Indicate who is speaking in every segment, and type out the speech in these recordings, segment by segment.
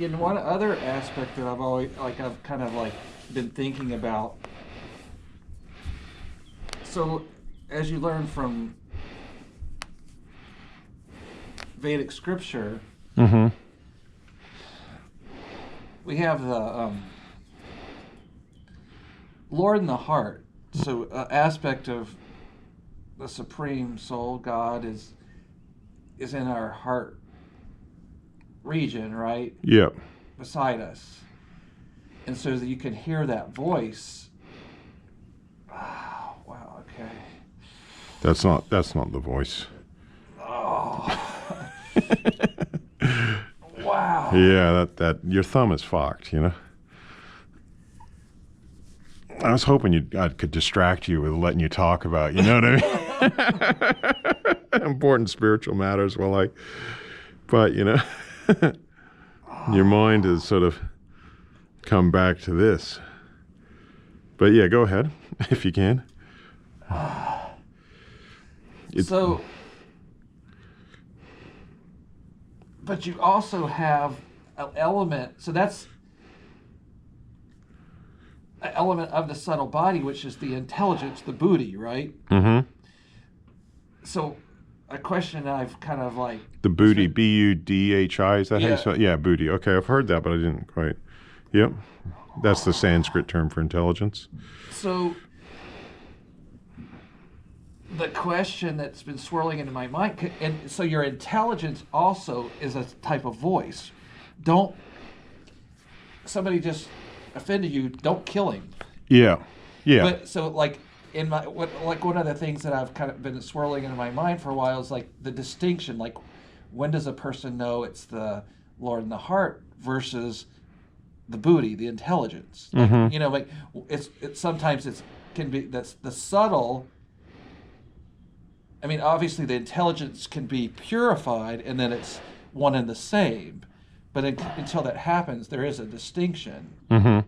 Speaker 1: in one other aspect that I've kind of like been thinking about. So, as you learn from Vedic scripture,
Speaker 2: Mm-hmm.
Speaker 1: we have the Lord in the heart. So, aspect of the supreme soul, God, is in our heart region, right?
Speaker 2: Yep.
Speaker 1: Beside us. And so that you can hear that voice. Oh, wow, okay.
Speaker 2: That's not the voice.
Speaker 1: Oh. Wow.
Speaker 2: Yeah, that your thumb is fucked, you know. I was hoping I could distract you with letting you talk about, you know what I mean? Important spiritual matters. But you know, your mind has sort of come back to this. But yeah, go ahead if you can.
Speaker 1: But you also have an element. So that's an element of the subtle body, which is the intelligence, the buddhi, right?
Speaker 2: Mm-hmm.
Speaker 1: So a question I've kind of like...
Speaker 2: The buddhi, B-U-D-H-I, is that how you say it? Yeah, buddhi. Okay, I've heard that, but I didn't quite. Yep. That's the Sanskrit term for intelligence.
Speaker 1: So the question that's been swirling into my mind, and so your intelligence also is a type of voice. Don't... Somebody just offended you, don't kill him.
Speaker 2: Yeah. Yeah.
Speaker 1: But so like one of the things that I've kind of been swirling into my mind for a while is like the distinction, like when does a person know it's the Lord in the heart versus the buddhi, the intelligence? Like,
Speaker 2: Mm-hmm.
Speaker 1: you know, like it's sometimes can be that's the subtle. I mean, obviously the intelligence can be purified and then it's one and the same. But until that happens, there is a distinction.
Speaker 2: Mm-hmm.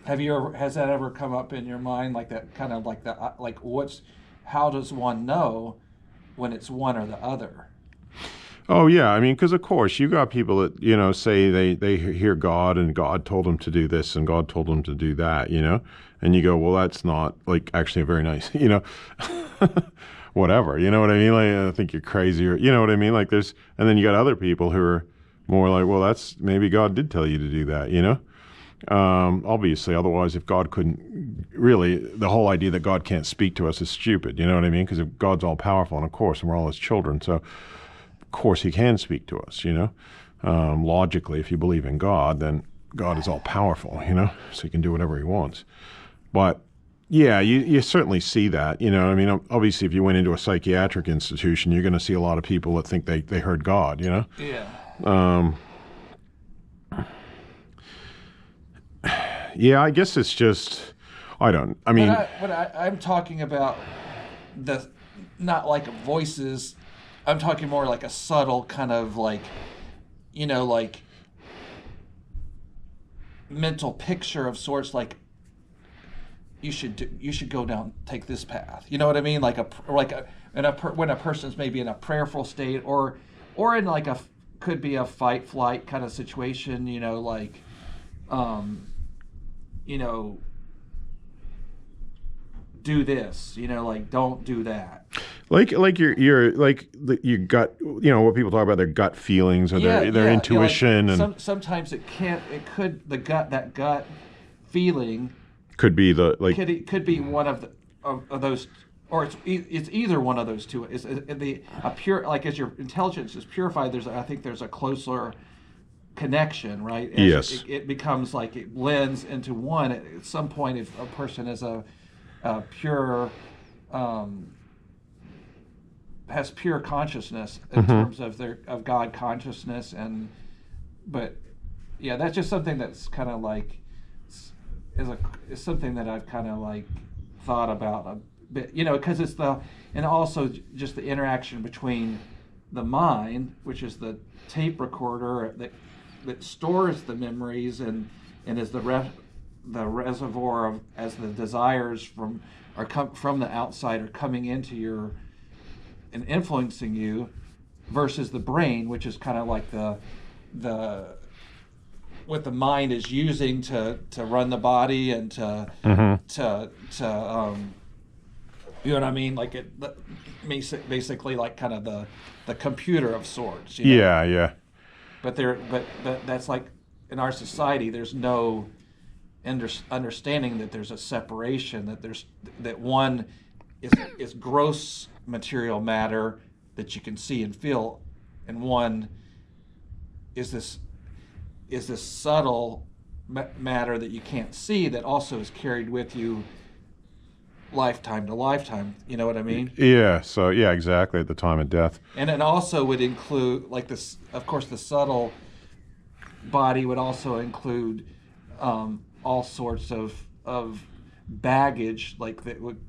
Speaker 1: Has that ever come up in your mind, like that kind of like that, like how does one know when it's one or the other?
Speaker 2: Oh yeah, I mean, because of course you got people that, you know, say they hear God and God told them to do this and God told them to do that, you know, and you go, well, that's not like actually a very nice, you know, whatever, you know what I mean? Like, I think you're crazy, or you know what I mean? Like and then you got other people who are more like, well, that's maybe God did tell you to do that, you know. Obviously, otherwise, if God couldn't, really, the whole idea that God can't speak to us is stupid, you know what I mean? Because if God's all powerful, and of course, and we're all his children, so of course he can speak to us, you know. Logically, if you believe in God, then God is all powerful, you know, so he can do whatever he wants. But yeah, you certainly see that, you know. I mean, obviously, if you went into a psychiatric institution, you're going to see a lot of people that think they heard God, you know.
Speaker 1: Yeah.
Speaker 2: Yeah, I guess it's just, I mean...
Speaker 1: I'm talking about not like voices, I'm talking more like a subtle kind of like, you know, like mental picture of sorts, like you should go down, take this path. You know what I mean? Like when a person's maybe in a prayerful state or in like could be a fight flight kind of situation, you know, like, you know, do this, you know, like don't do that.
Speaker 2: Like your gut, you know, what people talk about, their gut feelings or their intuition,
Speaker 1: like
Speaker 2: and
Speaker 1: sometimes that gut feeling
Speaker 2: could be
Speaker 1: could be one of those, or it's either one of those two. Is a pure, like as your intelligence is purified, I think there's a closer connection, right?
Speaker 2: Yes.
Speaker 1: It becomes like it blends into one. At some point, if a person is a pure, has pure consciousness in terms of God consciousness, but yeah, that's just something that's kind of like is something that I've kind of like thought about a bit, you know, because and also just the interaction between the mind, which is the tape recorder that stores the memories and is the reservoir of as the desires from the outside are coming into you and influencing you, versus the brain, which is kind of like the the what the mind is using to run the body and to you know what I mean? Like it basically like kind of the computer of sorts. You know?
Speaker 2: Yeah, yeah.
Speaker 1: But that's like in our society, there's no understanding that there's a separation, that one is gross material matter that you can see and feel, and one is this subtle matter that you can't see that also is carried with you lifetime to lifetime. You know what I mean?
Speaker 2: Yeah. So yeah, exactly, at the time of death.
Speaker 1: And it also would include, like this, of course, the subtle body would also include all sorts of baggage, like that would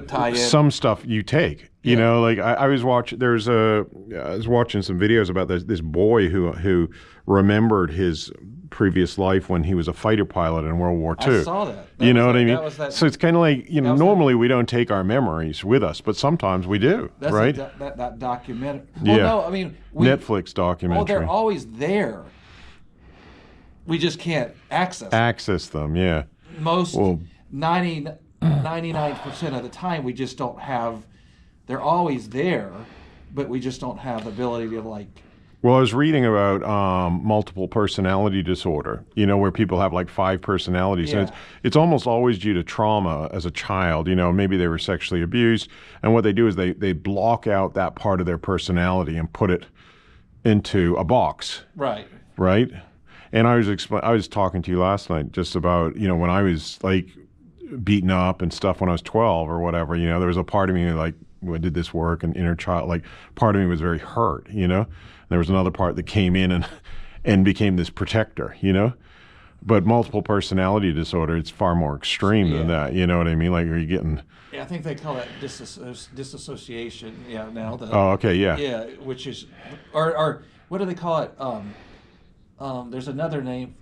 Speaker 1: tie in
Speaker 2: Some stuff you take. You know, like I was watching. I was watching some videos about this boy who remembered his previous life when he was a fighter pilot in World War II.
Speaker 1: I saw that.
Speaker 2: You know what I mean? So it's kind of like, you know, normally we don't take our memories with us, but sometimes we do,
Speaker 1: that's
Speaker 2: right?
Speaker 1: That documentary. Well, no, I mean
Speaker 2: Netflix documentary.
Speaker 1: Oh, they're always there. We just can't access
Speaker 2: them. Yeah.
Speaker 1: Most 99% of the time, we just don't have. They're always there, but we just don't have the ability to like.
Speaker 2: Well, I was reading about multiple personality disorder, you know, where people have like 5 personalities.
Speaker 1: Yeah.
Speaker 2: And it's almost always due to trauma as a child. You know, maybe they were sexually abused. And what they do is they block out that part of their personality and put it into a box.
Speaker 1: Right.
Speaker 2: Right? And I was talking to you last night just about, you know, when I was like beaten up and stuff when I was 12 or whatever, you know, there was a part of me like, when I did this work and inner child, like part of me was very hurt, you know? There was another part that came in and became this protector, you know? But multiple personality disorder, it's far more extreme than that, you know what I mean? Like, are you getting...
Speaker 1: Yeah, I think they call that disassociation, now.
Speaker 2: Oh, okay, yeah.
Speaker 1: Yeah, which is... Or what do they call it? There's another name.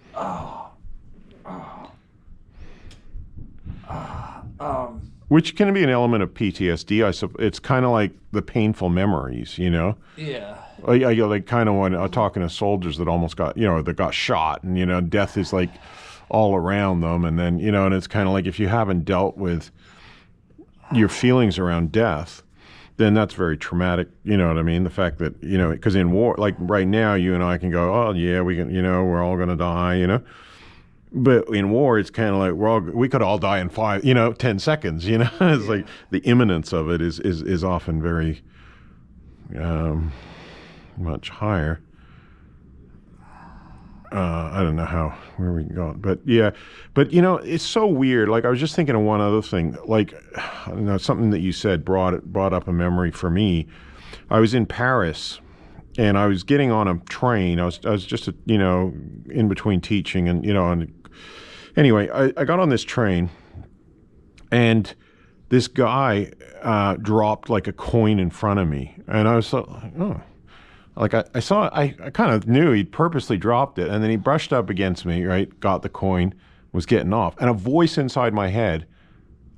Speaker 2: Which can be an element of PTSD. It's kind of like the painful memories, you know?
Speaker 1: Yeah.
Speaker 2: I like kind of when I'm talking to soldiers that almost got, you know, that got shot, and, you know, death is like all around them. And then, you know, and it's kind of like if you haven't dealt with your feelings around death, then that's very traumatic. You know what I mean? The fact that, you know, because in war, like right now, you and I can go, oh yeah, we can, you know, we're all going to die, you know? But in war, it's kind of like we could all die in 10 seconds. You know, it's like the imminence of it is often very much higher. I don't know where we can go, but yeah, but you know, it's so weird. Like I was just thinking of one other thing. Like, I don't know, something that you said brought up a memory for me. I was in Paris. And I was getting on a train. I was just, you know, in between teaching and, you know, and anyway, I got on this train, and this guy dropped like a coin in front of me. And I was like, I saw, I kind of knew he'd purposely dropped it. And then he brushed up against me, right? Got the coin, was getting off. And a voice inside my head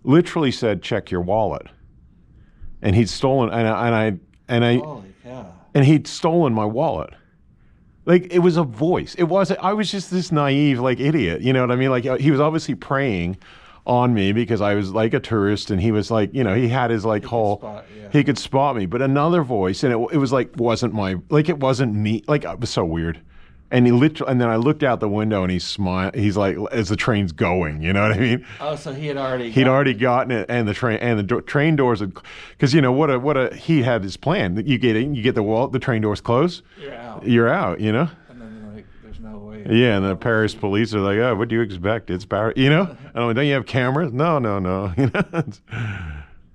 Speaker 2: literally said, check your wallet. And he'd stolen,
Speaker 1: Holy cow.
Speaker 2: And he'd stolen my wallet. Like, it was a voice. I was just this naive, like, idiot. You know what I mean? Like, he was obviously preying on me because I was like a tourist, and he was like, you know, he had his like he could spot me. But another voice, and it was like, it wasn't me. Like, it was so weird. And and then I looked out the window, and he smiled. He's like, as the train's going, you know what I mean?
Speaker 1: Oh, so he had already
Speaker 2: gotten it, and the train doors had, because you know he had his plan. You get in, you get the wallet, the train doors close, you're out, you know.
Speaker 1: And then like, there's no way.
Speaker 2: Yeah, and the Paris police are like, oh, what do you expect? It's Paris, you know. And I'm like, don't you have cameras? No, you know,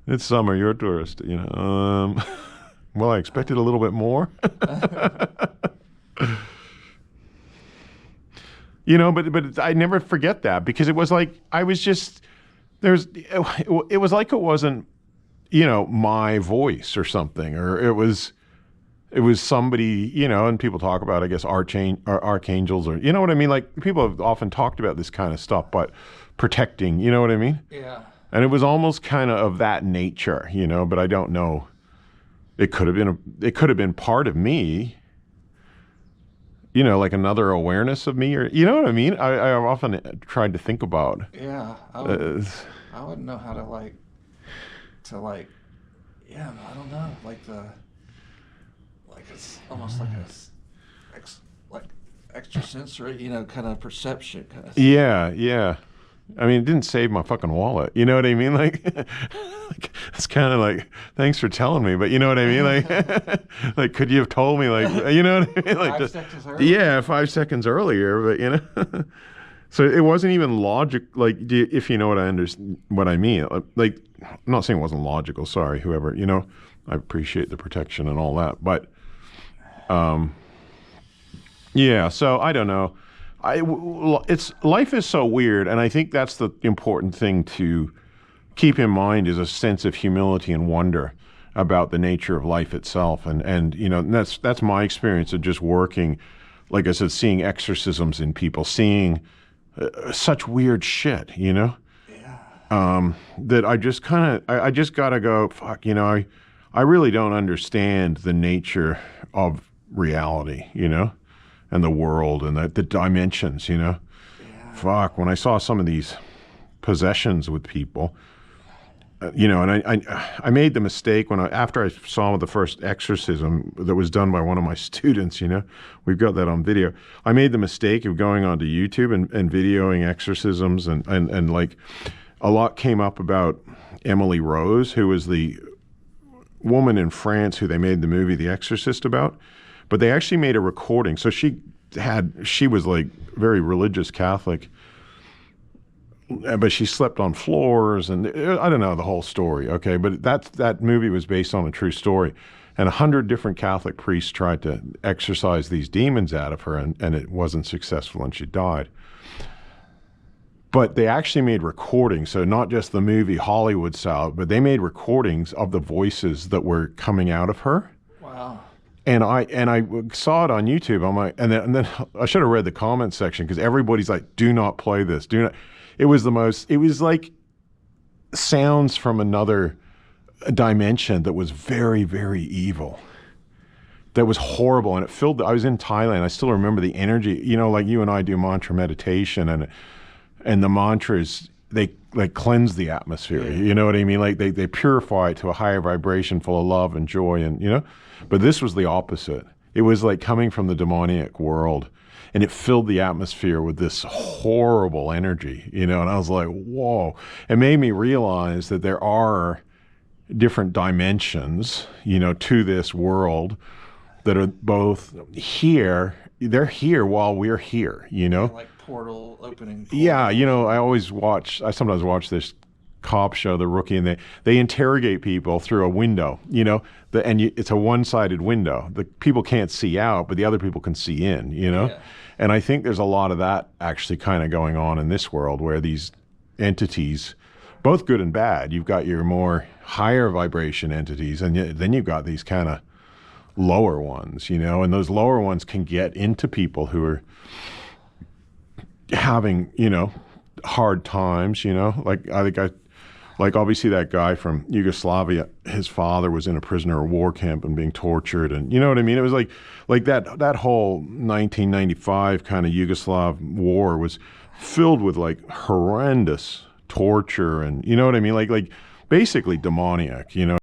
Speaker 2: it's summer. You're a tourist, you know. Well, I expected a little bit more. You know, but I never forget that, because it was like I was just it was like it wasn't, you know, my voice or something, or it was somebody, you know. And people talk about, I guess, archangels, or you know what I mean. Like, people have often talked about this kind of stuff, but protecting, you know what I mean?
Speaker 1: Yeah.
Speaker 2: And it was almost kind of that nature, you know. But I don't know. It could have been part of me. like another awareness of me, or you know what I mean? I've often tried to think about.
Speaker 1: Yeah,
Speaker 2: Uh,
Speaker 1: I wouldn't know how to yeah, I don't know, like it's almost like like extrasensory, kind of perception kind of thing.
Speaker 2: yeah, yeah. I mean, it didn't save my fucking wallet. You know what I mean? Like, it's kind of like, thanks for telling me, but you know what I mean? Like, like, could you have told me, like, you know what I mean? Like,
Speaker 1: 5 seconds earlier.
Speaker 2: yeah, 5 seconds earlier, but so it wasn't even logic. Like, if you know what what I mean. Like, I'm not saying it wasn't logical. Sorry, whoever. I appreciate the protection and all that, but, yeah. So I don't know. Life is so weird, and I think that's the important thing to keep in mind is a sense of humility and wonder about the nature of life itself, and that's my experience of just working, like I said, seeing exorcisms in people, seeing such weird shit,
Speaker 1: Yeah.
Speaker 2: that I just I just gotta go, fuck, I really don't understand the nature of reality, and the world and the dimensions,
Speaker 1: Yeah.
Speaker 2: Fuck, when I saw some of these possessions with people, and I made the mistake after I saw the first exorcism that was done by one of my students, we've got that on video. I made the mistake of going onto YouTube and videoing exorcisms, and like a lot came up about Emily Rose, who was the woman in France who they made the movie The Exorcist about. But they actually made a recording. So she was like very religious Catholic, but she slept on floors, and I don't know the whole story. Okay, but that movie was based on a true story, and 100 different Catholic priests tried to exorcise these demons out of her, and it wasn't successful, and she died. But they actually made recordings, so not just the movie Hollywood style, but they made recordings of the voices that were coming out of her.
Speaker 1: Wow.
Speaker 2: And I saw it on YouTube. I'm like, and then I should have read the comment section, because everybody's like, "Do not play this. Do not." It was like sounds from another dimension that was very, very evil. That was horrible, and it filled. I was in Thailand. I still remember the energy. Like you and I do mantra meditation, and the mantras, they like cleanse the atmosphere.
Speaker 1: Yeah.
Speaker 2: You know what I mean? Like they purify it to a higher vibration full of love and joy, and but this was the opposite. It was like coming from the demoniac world, and it filled the atmosphere with this horrible energy, and I was like, whoa. It made me realize that there are different dimensions, to this world that are both here. They're here while we're here,
Speaker 1: Like portal opening.
Speaker 2: Yeah, I sometimes watch this cop show, The Rookie, and they interrogate people through a window, it's a one-sided window. The people can't see out, but the other people can see in,
Speaker 1: Yeah.
Speaker 2: And I think there's a lot of that actually kind of going on in this world, where these entities, both good and bad, you've got your more higher vibration entities, and then you've got these kind of lower ones, and those lower ones can get into people who are having, hard times, like I think like obviously that guy from Yugoslavia, his father was in a prisoner of war camp and being tortured, and you know what I mean? It was like that whole 1995 kind of Yugoslav war was filled with like horrendous torture, and you know what I mean? Like basically demoniac,